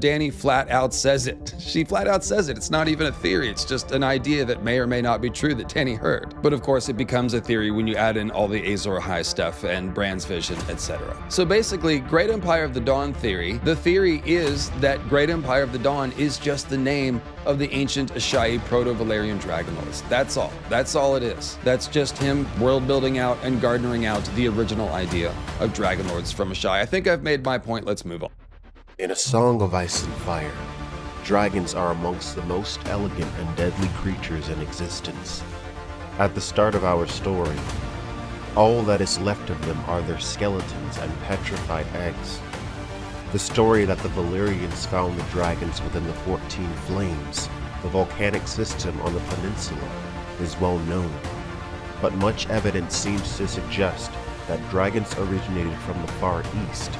Dany flat out says it. She flat out says it. It's not even a theory. It's just an idea that may or may not be true that Dany heard. But of course, it becomes a theory when you add in all the Azor Ahai stuff and Bran's vision, etc. So basically, Great Empire of the Dawn theory, the theory is that Great Empire of the Dawn is just the name of the ancient Asshai Proto-Valyrian Dragonlords. That's all. That's all it is. That's just him world building out and garnering out the original idea of Dragonlords from Asshai. I think I've made my point. Let's move on. In A Song of Ice and Fire, dragons are amongst the most elegant and deadly creatures in existence. At the start of our story, all that is left of them are their skeletons and petrified eggs. The story that the Valyrians found the dragons within the 14 Flames, the volcanic system on the peninsula, is well known, but much evidence seems to suggest that dragons originated from the Far East.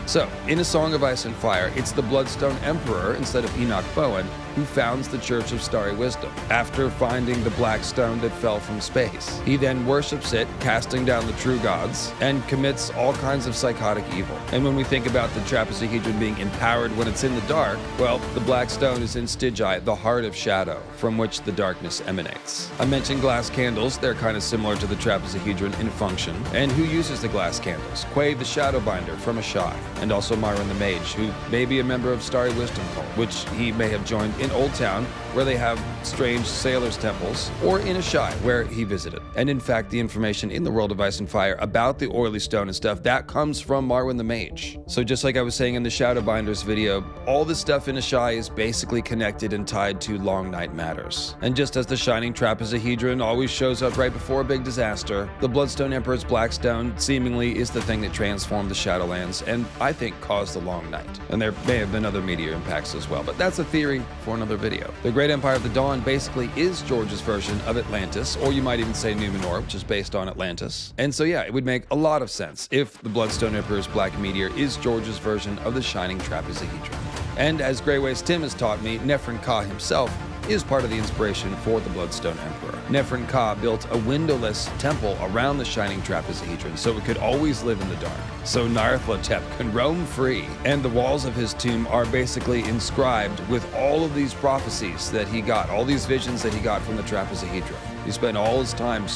So, in A Song of Ice and Fire, it's the Bloodstone Emperor, instead of Enoch Bowen, who founds the Church of Starry Wisdom, after finding the black stone that fell from space. He then worships it, casting down the true gods, and commits all kinds of psychotic evil. And when we think about the trapezohedron being empowered when it's in the dark, well, the black stone is in Stygiai, the heart of shadow, from which the darkness emanates. I mentioned glass candles. They're kind of similar to the trapezohedron in function. And who uses the glass candles? Quaid the Shadowbinder from Asshai, and also Myron the Mage, who may be a member of Starry Wisdom cult, which he may have joined in Old Town, where they have strange sailors' temples, or in Asshai, where he visited. And in fact, the information in the World of Ice and Fire about the Oily Stone and stuff, that comes from Marwyn the Mage. So just like I was saying in the Shadowbinders video, all the stuff in Asshai is basically connected and tied to Long Night Matters. And just as the shining trapezohedron always shows up right before a big disaster, the Bloodstone Emperor's Black Stone seemingly is the thing that transformed the Shadowlands, and I think caused the Long Night. And there may have been other meteor impacts as well, but that's a theory for another video. The Great Empire of the Dawn basically is George's version of Atlantis, or you might even say Numenor, which is based on Atlantis. And so yeah, it would make a lot of sense if the Bloodstone Emperor's Black Meteor is George's version of the shining trapezohedron. And as Greyways Tim has taught me, Nefren Ka himself is part of the inspiration for the Bloodstone Emperor. Nefren Ka built a windowless temple around the shining trapezohedron so it could always live in the dark, so Nyarlathotep can roam free. And the walls of his tomb are basically inscribed with all of these prophecies that he got, all these visions that he got from the trapezohedron. He spent all his time